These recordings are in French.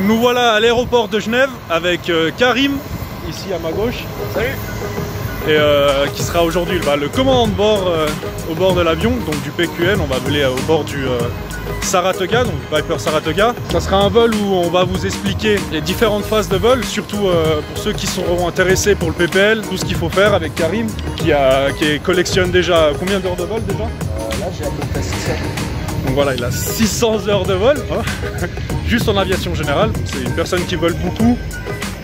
nous voilà à l'aéroport de Genève avec Karim, ici à ma gauche. Salut. Et qui sera aujourd'hui le commandant de bord au bord de l'avion, donc du PQN. On va voler au bord du Saratoga, donc Viper Saratoga. Ça sera un vol où on va vous expliquer les différentes phases de vol, surtout pour ceux qui seront intéressés pour le PPL, tout ce qu'il faut faire avec Karim, qui collectionne déjà combien d'heures de vol déjà? Là j'ai à peu près 600. Donc voilà, il a 600 heures de vol, hein, juste en aviation générale. C'est une personne qui vole beaucoup.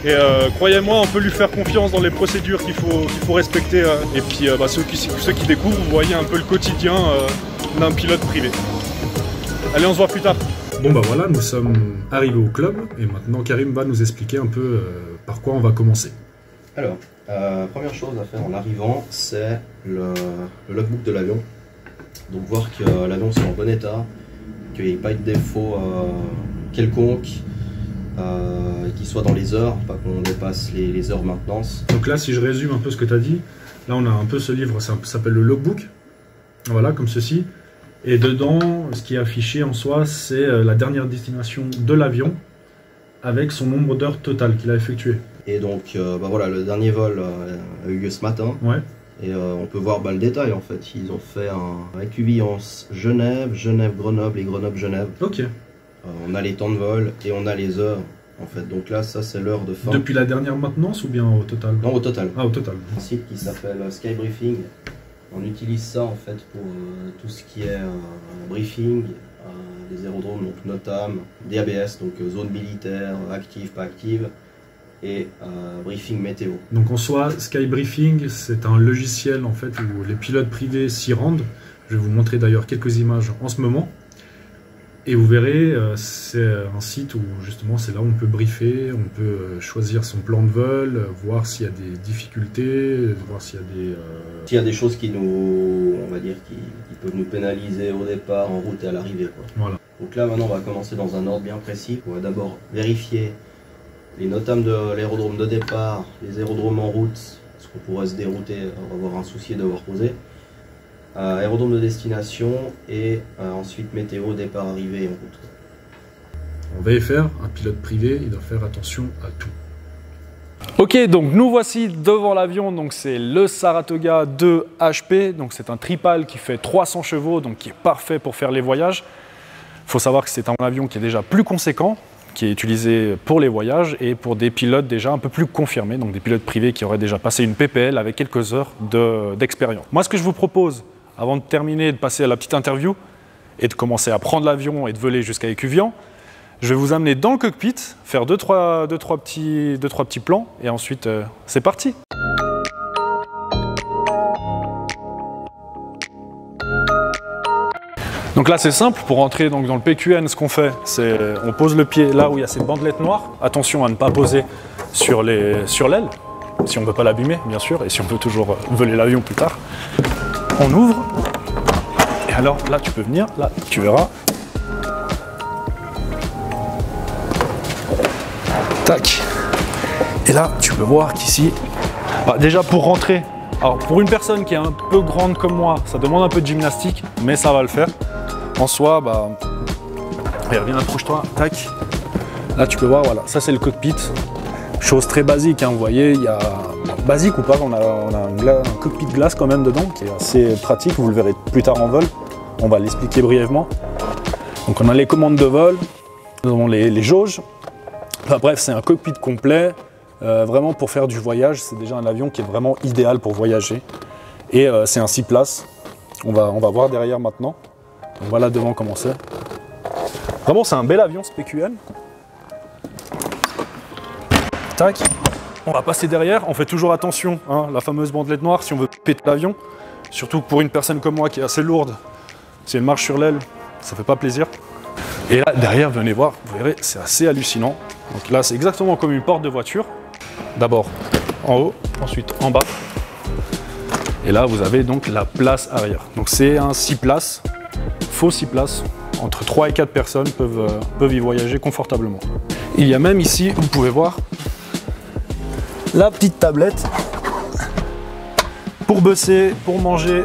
Et croyez-moi, on peut lui faire confiance dans les procédures qu'il faut respecter. Et puis ceux qui découvrent, vous voyez un peu le quotidien d'un pilote privé. Allez, on se voit plus tard. Bon bah voilà, nous sommes arrivés au club et maintenant Karim va nous expliquer un peu par quoi on va commencer. Alors, première chose à faire en arrivant, c'est le logbook de l'avion. Donc voir que l'avion soit en bon état, qu'il n'y ait pas de défaut quelconque, qu'il soit dans les heures, pas qu'on dépasse les heures maintenance. Donc là, si je résume un peu ce que tu as dit, là on a un peu ce livre, ça s'appelle le logbook, voilà, comme ceci. Et dedans, ce qui est affiché en soi, c'est la dernière destination de l'avion avec son nombre d'heures totales qu'il a effectué. Et donc, voilà, le dernier vol a eu lieu ce matin. Ouais. Et on peut voir le détail en fait. Ils ont fait un équuvillance Genève, Genève-Grenoble et Grenoble-Genève. Ok. On a les temps de vol et on a les heures en fait. Donc là, ça c'est l'heure de fin. Depuis la dernière maintenance ou bien au total? Non, au total. Ah, au total. Un site qui s'appelle Sky Briefing. On utilise ça en fait pour tout ce qui est briefing des aérodromes, donc NOTAM, DABS, donc zone militaire, active, pas active, et briefing météo. Donc en soi, Sky Briefing, c'est un logiciel en fait où les pilotes privés s'y rendent. Je vais vous montrer d'ailleurs quelques images en ce moment. Et vous verrez, c'est un site où justement c'est là où on peut briefer, on peut choisir son plan de vol, voir s'il y a des difficultés, voir s'il y a des... S'il y a des choses qui nous, on va dire, qui peuvent nous pénaliser au départ, en route et à l'arrivée. Voilà. Donc là maintenant on va commencer dans un ordre bien précis. On va d'abord vérifier les NOTAM de l'aérodrome de départ, les aérodromes en route, parce qu'on pourrait se dérouter, on va avoir un souci de devoir poser. Aérodrome de destination et ensuite météo, départ, arrivée et en route. En VFR, un pilote privé, il doit faire attention à tout. Ok, donc nous voici devant l'avion, donc c'est le Saratoga 2 HP, donc c'est un tripale qui fait 300 chevaux, donc qui est parfait pour faire les voyages. Il faut savoir que c'est un avion qui est déjà plus conséquent, qui est utilisé pour les voyages et pour des pilotes déjà un peu plus confirmés, donc des pilotes privés qui auraient déjà passé une PPL avec quelques heures d'expérience. Moi, ce que je vous propose, avant de terminer, de passer à la petite interview et de commencer à prendre l'avion et de voler jusqu'à Écuvian, je vais vous amener dans le cockpit, faire deux, trois petits plans et ensuite c'est parti. Donc là c'est simple, pour rentrer donc dans le PQN, ce qu'on fait, c'est on pose le pied là où il y a ces bandelettes noires. Attention à ne pas poser sur l'aile, si on ne veut pas l'abîmer bien sûr, et si on veut toujours voler l'avion plus tard. On ouvre, et alors là tu peux venir, là tu verras. Tac. Et là tu peux voir qu'ici, déjà pour rentrer, alors pour une personne qui est un peu grande comme moi, ça demande un peu de gymnastique, mais ça va le faire. En soi, regarde, viens, approche-toi, tac. Là tu peux voir, voilà, ça c'est le cockpit. Chose très basique, hein, vous voyez, il y a... Basique ou pas, on a un cockpit glace quand même dedans, qui est assez pratique, vous le verrez plus tard en vol. On va l'expliquer brièvement. Donc on a les commandes de vol, nous avons les jauges. Enfin, bref, c'est un cockpit complet, vraiment pour faire du voyage. C'est déjà un avion qui est vraiment idéal pour voyager. Et c'est un 6 places, on va voir derrière maintenant. Donc voilà devant comment c'est. Vraiment, c'est un bel avion ce PQN. Tac. On va passer derrière, on fait toujours attention, hein, la fameuse bandelette noire si on veut péter l'avion. Surtout pour une personne comme moi qui est assez lourde, si elle marche sur l'aile, ça fait pas plaisir. Et là, derrière, venez voir, vous verrez, c'est assez hallucinant. Donc là, c'est exactement comme une porte de voiture. D'abord en haut, ensuite en bas. Et là, vous avez donc la place arrière. Donc c'est un 6 places, faux 6 places. Entre 3 et 4 personnes peuvent y voyager confortablement. Il y a même ici, vous pouvez voir, la petite tablette pour bosser, pour manger,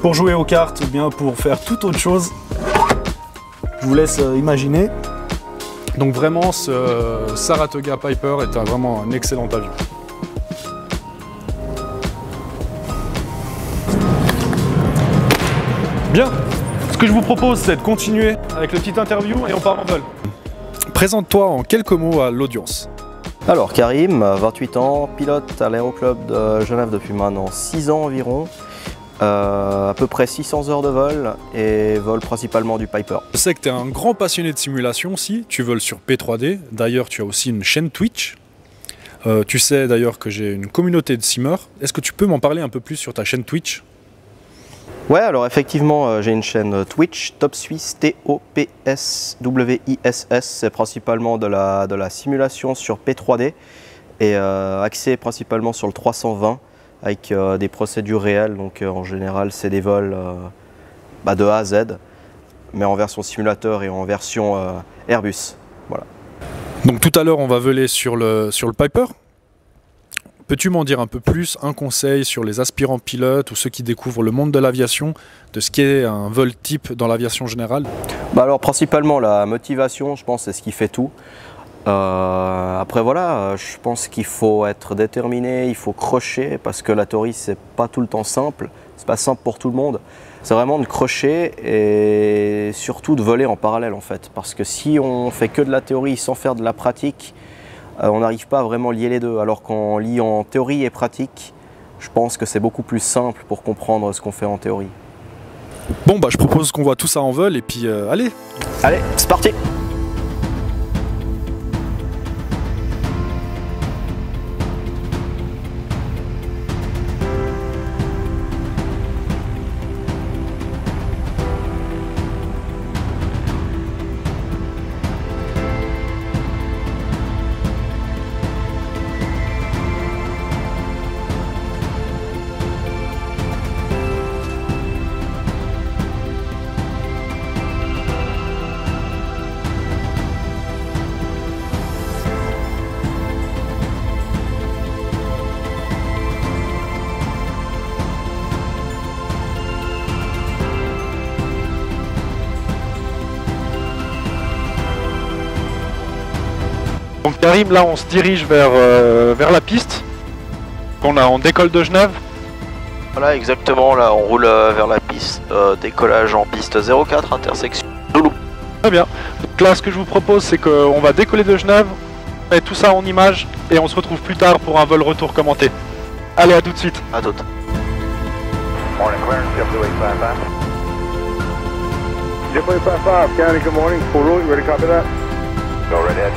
pour jouer aux cartes ou bien pour faire toute autre chose. Je vous laisse imaginer. Donc vraiment, ce Saratoga Piper est vraiment un excellent avion. Bien, ce que je vous propose, c'est de continuer avec le petit interview et on part en vol. Présente-toi en quelques mots à l'audience. Alors Karim, 28 ans, pilote à l'Aéroclub de Genève depuis maintenant 6 ans environ. À peu près 600 heures de vol et vole principalement du Piper. Je sais que tu es un grand passionné de simulation aussi, tu voles sur P3D, d'ailleurs tu as aussi une chaîne Twitch. Tu sais d'ailleurs que j'ai une communauté de simmers. Est-ce que tu peux m'en parler un peu plus sur ta chaîne Twitch? Ouais, alors effectivement, j'ai une chaîne Twitch, Top Suisse, TOPSWISS, c'est principalement de la simulation sur P3D et axé principalement sur le 320 avec des procédures réelles, donc en général c'est des vols de A à Z, mais en version simulateur et en version Airbus. Voilà. Donc tout à l'heure on va voler sur le Piper. Peux-tu m'en dire un peu plus, un conseil sur les aspirants pilotes ou ceux qui découvrent le monde de l'aviation, de ce qu'est un vol type dans l'aviation générale? Alors principalement la motivation, je pense, c'est ce qui fait tout. Après voilà, je pense qu'il faut être déterminé, il faut crocher, parce que la théorie c'est pas tout le temps simple, c'est pas simple pour tout le monde. C'est vraiment de crocher et surtout de voler en parallèle en fait, parce que si on fait que de la théorie sans faire de la pratique, on n'arrive pas à vraiment lier les deux, alors qu'on lie en théorie et pratique, je pense que c'est beaucoup plus simple pour comprendre ce qu'on fait en théorie. Bon bah je propose qu'on voit tout ça en vol et puis allez. Allez, c'est parti. Donc Karim, là on se dirige vers la piste. On décolle de Genève. Voilà, exactement, là on roule vers la piste, décollage en piste 04, intersection Zoulou. Très bien. Donc là ce que je vous propose c'est qu'on va décoller de Genève, on met tout ça en image et on se retrouve plus tard pour un vol retour commenté. Allez, à tout de suite. À toute. Morning, clearance, JetBlue 855. JetBlue 55, County, good morning, full route, you ready to copy that? Go right ahead.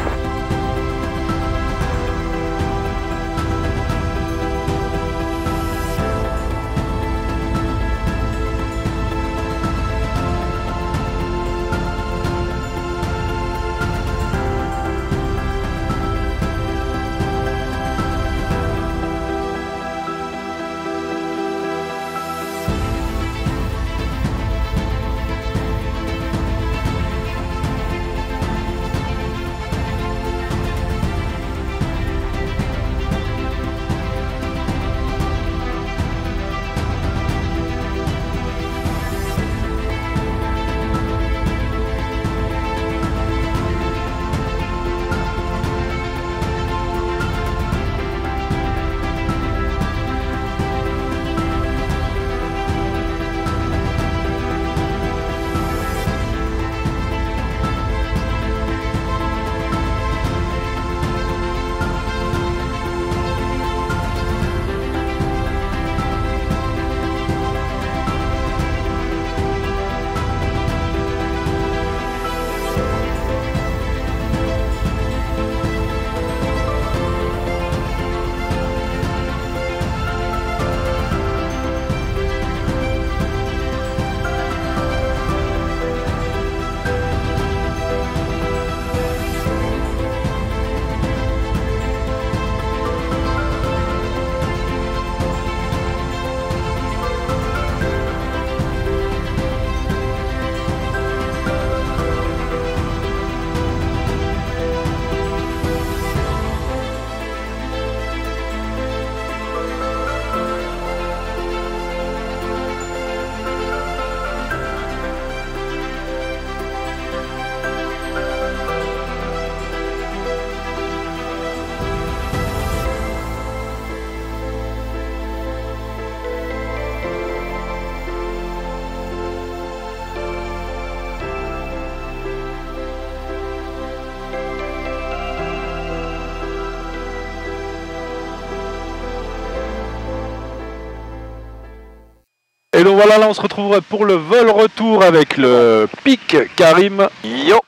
Et donc voilà, là on se retrouverait pour le vol retour avec le pic Karim. Yo.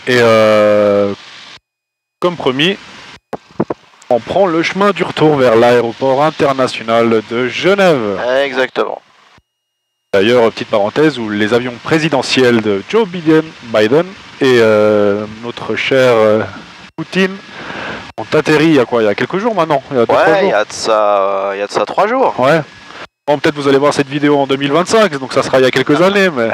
Et comme promis, on prend le chemin du retour vers l'aéroport international de Genève. Exactement. D'ailleurs, petite parenthèse, où les avions présidentiels de Joe Biden et notre cher Poutine ont atterri il y a quoi? Il y a quelques jours maintenant? Il y a il y a de ça 3 jours. Ouais. Bon, peut-être vous allez voir cette vidéo en 2025, donc ça sera il y a quelques années, mais...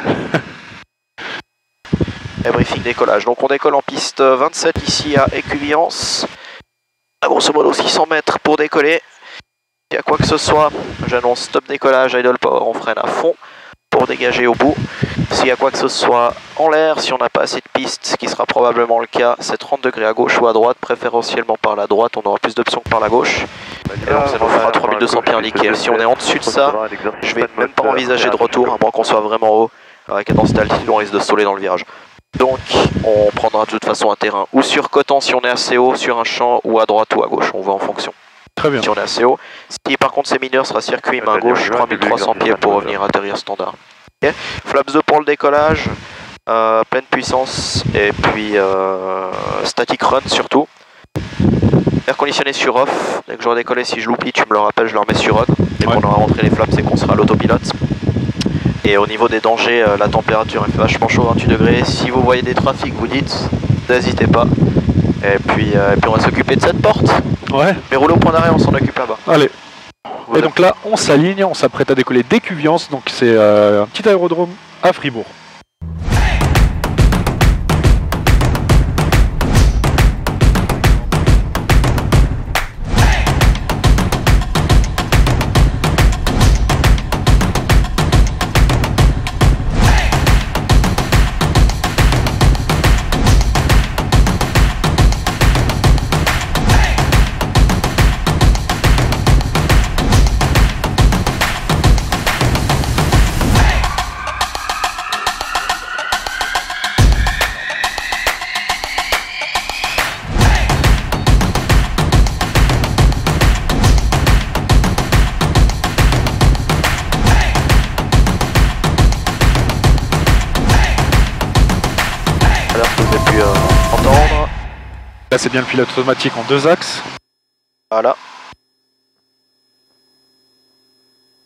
Et briefing décollage. Donc on décolle en piste 27 ici à Écuvillance. À grosso modo 600 mètres pour décoller. S'il y a quoi que ce soit, j'annonce stop décollage, idle power, on freine à fond pour dégager au bout. S'il y a quoi que ce soit en l'air, si on n'a pas assez de piste, ce qui sera probablement le cas, c'est 30 degrés à gauche ou à droite, préférentiellement par la droite, on aura plus d'options que par la gauche. Et donc ça nous fera 3200 pieds indiqués. Si on est en dessus de ça, je vais même pas envisager de retour, à moins qu'on soit vraiment haut. Avec dans cette altitude, on risque de sauter dans le virage. Donc on prendra de toute façon un terrain ou surcotant si on est assez haut, sur un champ, ou à droite ou à gauche, on va en fonction. Très bien. Si on est assez haut. Si par contre c'est mineur, sera circuit main gauche, 3300 pieds pour revenir atterrir standard. Okay. Flaps 2 pour le décollage, pleine puissance, et puis static run surtout. Air conditionné sur off, dès que j'aurai décollé, si je l'oublie tu me le rappelles, je le remets sur on. Dès qu'on aura rentré les flaps, c'est qu'on sera à l'autopilote. Et au niveau des dangers, la température est vachement chaude, 28 degrés. Si vous voyez des trafics, vous dites, n'hésitez pas. Et puis on va s'occuper de cette porte. Ouais. Mais rouler au point d'arrêt, on s'en occupe là-bas. Allez. Et donc là, on s'aligne, on s'apprête à décoller d'Écuvillance, donc c'est un petit aérodrome à Fribourg. Là c'est bien le pilote automatique en 2 axes. Voilà.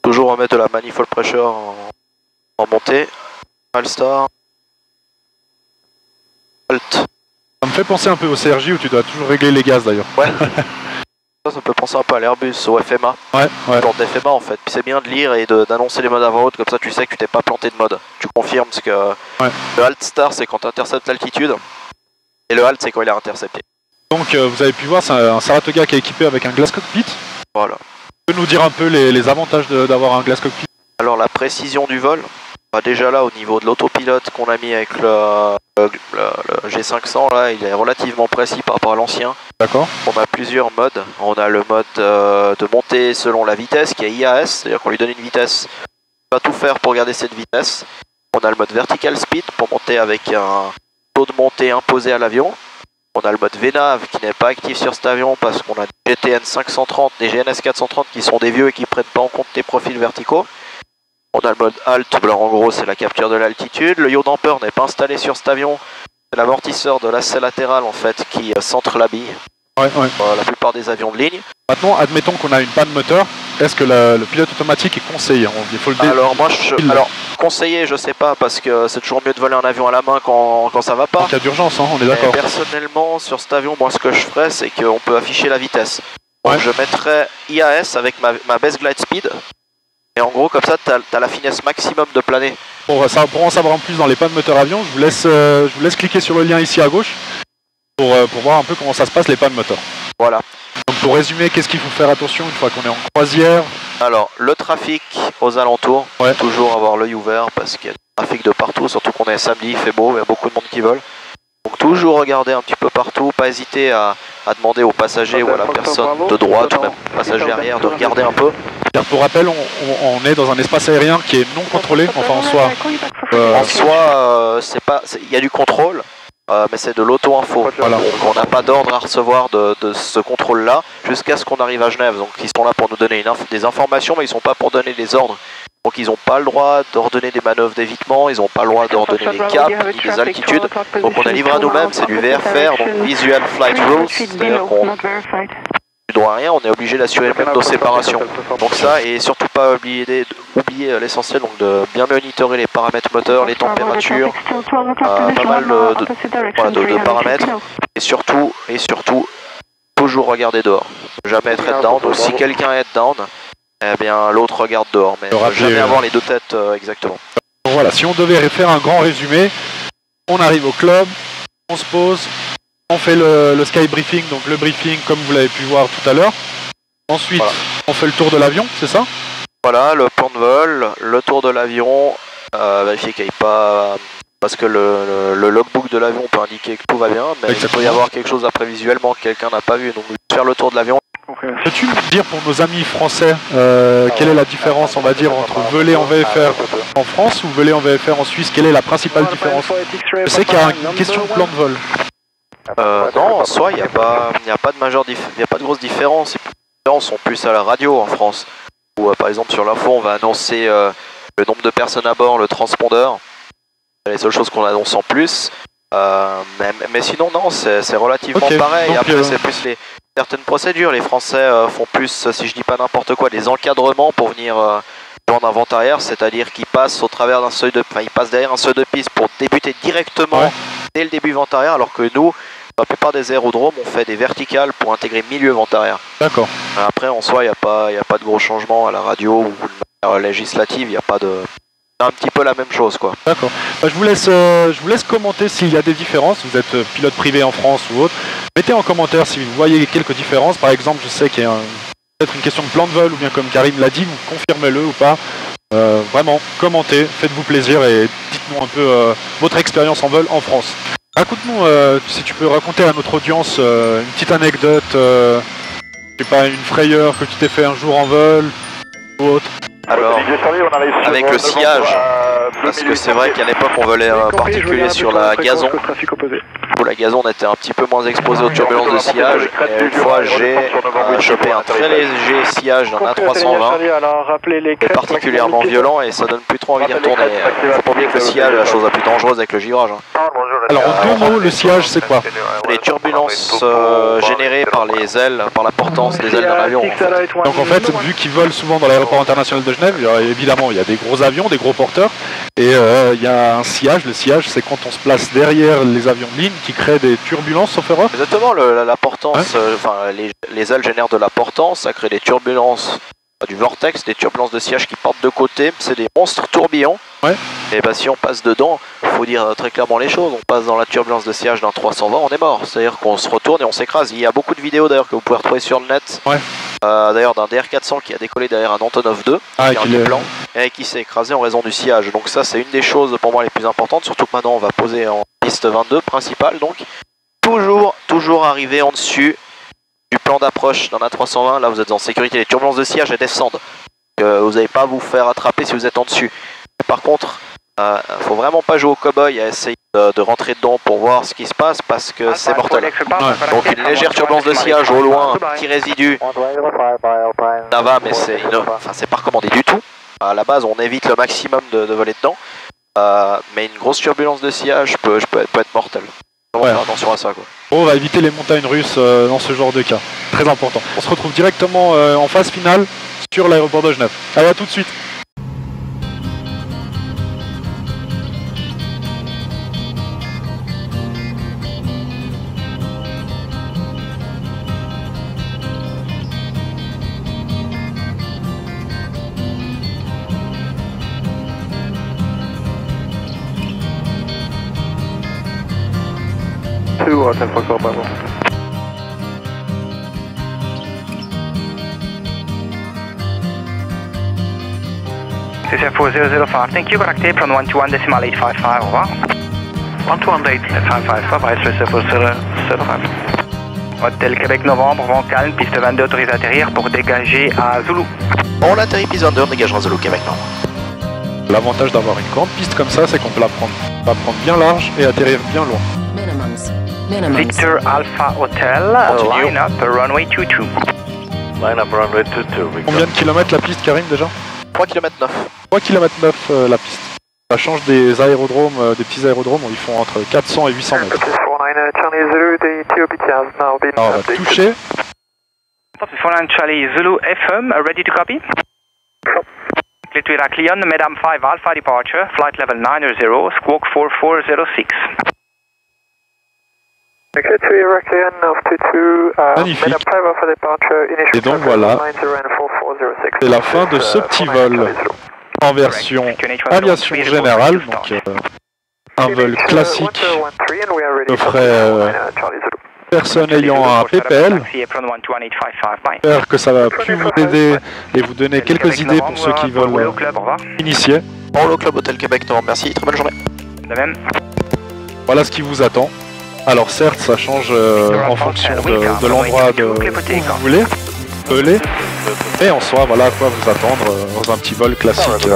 Toujours remettre de la manifold pressure en montée. All-star. Alt. Ça me fait penser un peu au CRJ où tu dois toujours régler les gaz d'ailleurs. Ouais. Ça peut penser un peu à l'Airbus, au FMA. Ouais. Genre d'FMA en fait. Puis c'est bien de lire et d'annoncer les modes à voix haute, comme ça tu sais que tu t'es pas planté de mode. Tu confirmes parce que le Alt Star c'est quand tu interceptes l'altitude. Et le Alt c'est quand il est intercepté. Donc vous avez pu voir, c'est un Saratoga qui est équipé avec un glass cockpit. Voilà. Tu peux nous dire un peu les avantages d'avoir un glass cockpit? Alors la précision du vol, déjà là au niveau de l'autopilote qu'on a mis avec le G500 là, il est relativement précis par rapport à l'ancien. D'accord. On a plusieurs modes. On a le mode de montée selon la vitesse qui est IAS, c'est-à-dire qu'on lui donne une vitesse. On va tout faire pour garder cette vitesse. On a le mode vertical speed pour monter avec un taux de montée imposé à l'avion. On a le mode VNAV qui n'est pas actif sur cet avion parce qu'on a des GTN 530, des GNS 430 qui sont des vieux et qui ne prennent pas en compte les profils verticaux. On a le mode Alt, en gros c'est la capture de l'altitude. Le yaw damper n'est pas installé sur cet avion. C'est l'amortisseur de l'assez latéral en fait qui centre la bille. Ouais. La plupart des avions de ligne. Maintenant, admettons qu'on a une panne moteur. Est-ce que le pilote automatique est conseillé? Il faut le Alors moi, conseiller, je sais pas, parce que c'est toujours mieux de voler un avion à la main quand ça va pas. En cas d'urgence, hein, on est d'accord. Personnellement, sur cet avion, moi ce que je ferais, c'est qu'on peut afficher la vitesse. Donc je mettrais IAS avec ma base glide speed. Et en gros, comme ça, t'as la finesse maximum de planer. Pour en savoir en plus dans les pannes moteur avion, je vous laisse cliquer sur le lien ici à gauche pour voir un peu comment ça se passe les pannes moteur. Voilà. Donc pour résumer, qu'est-ce qu'il faut faire attention une fois qu'on est en croisière? Alors, le trafic aux alentours, toujours avoir l'œil ouvert parce qu'il y a du trafic de partout, surtout qu'on est samedi, il fait beau, il y a beaucoup de monde qui vole. Donc toujours regarder un petit peu partout, pas hésiter à demander aux passagers ou à la personne de droite ou même passager arrière de regarder un peu. Pour rappel, on est dans un espace aérien qui est non contrôlé, enfin en soi. En soi, il y a du contrôle. Mais c'est de l'auto-info. Voilà. Donc on n'a pas d'ordre à recevoir de ce contrôle-là jusqu'à ce qu'on arrive à Genève. Donc ils sont là pour nous donner des informations, mais ils sont pas pour donner des ordres. Donc ils n'ont pas le droit d'ordonner des manœuvres d'évitement, ils n'ont pas le droit d'ordonner des caps, ni des altitudes. Donc on a livré à nous-mêmes, c'est du VFR, donc Visual Flight Rules, c'est-à-dire qu'on n'a plus droit à rien, on est obligé d'assurer même nos séparations. Donc ça, et surtout pas oublier l'essentiel, donc de bien monitorer les paramètres moteurs, les températures, pas mal de paramètres, et surtout, toujours regarder dehors. Jamais être head down, donc si quelqu'un est head down, eh bien l'autre regarde dehors, mais jamais avoir les deux têtes exactement. Voilà, si on devait faire un grand résumé, on arrive au club, on se pose, on fait le sky briefing, donc le briefing comme vous l'avez pu voir tout à l'heure. Ensuite, on fait le tour de l'avion, c'est ça? Voilà, le plan de vol, le tour de l'avion, vérifier qu'il n'y ait pas... Parce que le logbook de l'avion peut indiquer que tout va bien, mais il peut y avoir quelque chose après visuellement que quelqu'un n'a pas vu, donc faire le tour de l'avion. Peux-tu me dire pour nos amis français, quelle est la différence, on va dire, entre voler en VFR en France ou voler en VFR en Suisse? Quelle est la principale différence? Je sais qu'il y a une question de plan de vol. Non, en soi, il n'y a pas de grosse différence. Les différences sont plus à la radio en France. Où, par exemple, sur l'info, on va annoncer le nombre de personnes à bord, le transpondeur. C'est les seules choses qu'on annonce en plus. Mais sinon, non, c'est relativement pareil. Donc, après, c'est plus certaines procédures. Les Français font plus, si je dis pas n'importe quoi, des encadrements pour venir en inventaire, c'est-à-dire qu'ils passent au travers d'un seuil de, ils passent derrière un seuil de piste pour débuter directement dès le début vent arrière, alors que nous, la plupart des aérodromes, on fait des verticales pour intégrer milieu vent arrière. D'accord. Après, en soi, il n'y a pas de gros changements à la radio ou de manière législative, il n'y a pas de... C'est un petit peu la même chose, quoi. D'accord. Bah, je vous laisse commenter s'il y a des différences. Vous êtes pilote privé en France ou autre. Mettez en commentaire si vous voyez quelques différences. Par exemple, je sais qu'il y a peut-être une question de plan de vol, ou bien comme Karim l'a dit, vous confirmez-le ou pas. Vraiment, commentez, faites-vous plaisir et dites-nous un peu votre expérience en vol en France. Raconte-nous, si tu peux raconter à notre audience une petite anecdote, je sais pas, une frayeur que tu t'es fait un jour en vol ou autre. Alors, avec le sillage, parce que c'est vrai qu'à l'époque on volait en particulier sur la gazon, où la gazon était un petit peu moins exposée aux turbulences de sillage, et une fois j'ai chopé un très léger sillage d'un A320, qui est particulièrement violent et ça donne plus trop envie d'y retourner. Faut pas oublier que le sillage est la chose la plus dangereuse avec le givrage. Alors en deux mots, le sillage c'est quoi? Les turbulences générées par les ailes, par la portance des ailes d'un avion. En fait. Donc en fait, vu qu'ils volent souvent dans l'aéroport international de Genève, évidemment il y a des gros avions, des gros porteurs, et il y a un sillage. Le sillage c'est quand on se place derrière les avions de ligne qui crée des turbulences, sauf erreur. Exactement, la portance, les ailes génèrent de la portance, ça crée des turbulences, du vortex, des turbulences de sillage qui partent de côté, c'est des monstres tourbillons. Et bah si on passe dedans, faut dire très clairement les choses, on passe dans la turbulence de sillage d'un 320, on est mort, c'est-à-dire qu'on se retourne et on s'écrase. Il y a beaucoup de vidéos d'ailleurs que vous pouvez retrouver sur le net, d'ailleurs d'un DR400 qui a décollé derrière un Antonov 2, et qui s'est écrasé en raison du sillage. Donc ça c'est une des choses pour moi les plus importantes, surtout que maintenant on va poser en piste 22 principale, donc toujours arriver en dessus du plan d'approche d'un A320, là vous êtes en sécurité, les turbulences de sillage elles descendent, vous n'allez pas vous faire attraper si vous êtes en dessus. Par contre, faut vraiment pas jouer au cow-boy à essayer de rentrer dedans pour voir ce qui se passe parce que c'est mortel. Donc une légère turbulence de sillage au loin, un petit résidu, ça va, mais c'est pas recommandé du tout. À la base, on évite le maximum de voler dedans, mais une grosse turbulence de sillage peut être mortelle. Faire attention à ça, quoi. On va éviter les montagnes russes dans ce genre de cas. Très important. On se retrouve directement en phase finale sur l'aéroport de Genève. Allez, à tout de suite. CCF 005, thank you, correct apron 121.855, au revoir. 121.855, bye, CCF 005. Hôtel Québec Novembre, vent calme, piste 22 autorisé à atterrir pour dégager à Zulu. On atterrit piste 22, on dégagera Zulu Québec Nord. L'avantage d'avoir une grande piste comme ça, c'est qu'on peut la prendre bien large et atterrir bien loin. Victor Alpha Hotel, line up runway 22. Line up runway 22. Combien de kilomètres la piste, Karim, déjà? 3 km 9. 3 km 9 la piste. Ça change des aérodromes, des petits aérodromes où ils font entre 400 et 800 mètres. Alors on va toucher. 49 Charlie Zulu FM, ready to copy? Clear to Heraklion, Madame 5 Alpha departure, flight level 90, squawk 4406. Clear to Heraklion, altitude, Magnifique. Madame 5 Alpha departure, initial Et donc flight level voilà, 90 and 4406. c'est la fin de ce petit vol en version aviation générale, donc un vol classique que ferait personne ayant un PPL. J'espère que ça va pu vous aider et vous donner quelques idées pour ceux qui veulent initier. Holo Club Hôtel Québec Nord, merci, très bonne journée. De même. Voilà ce qui vous attend. Alors certes, ça change en fonction de l'endroit où vous voulez voler, mais en soi, voilà à quoi vous attendre dans un petit vol classique.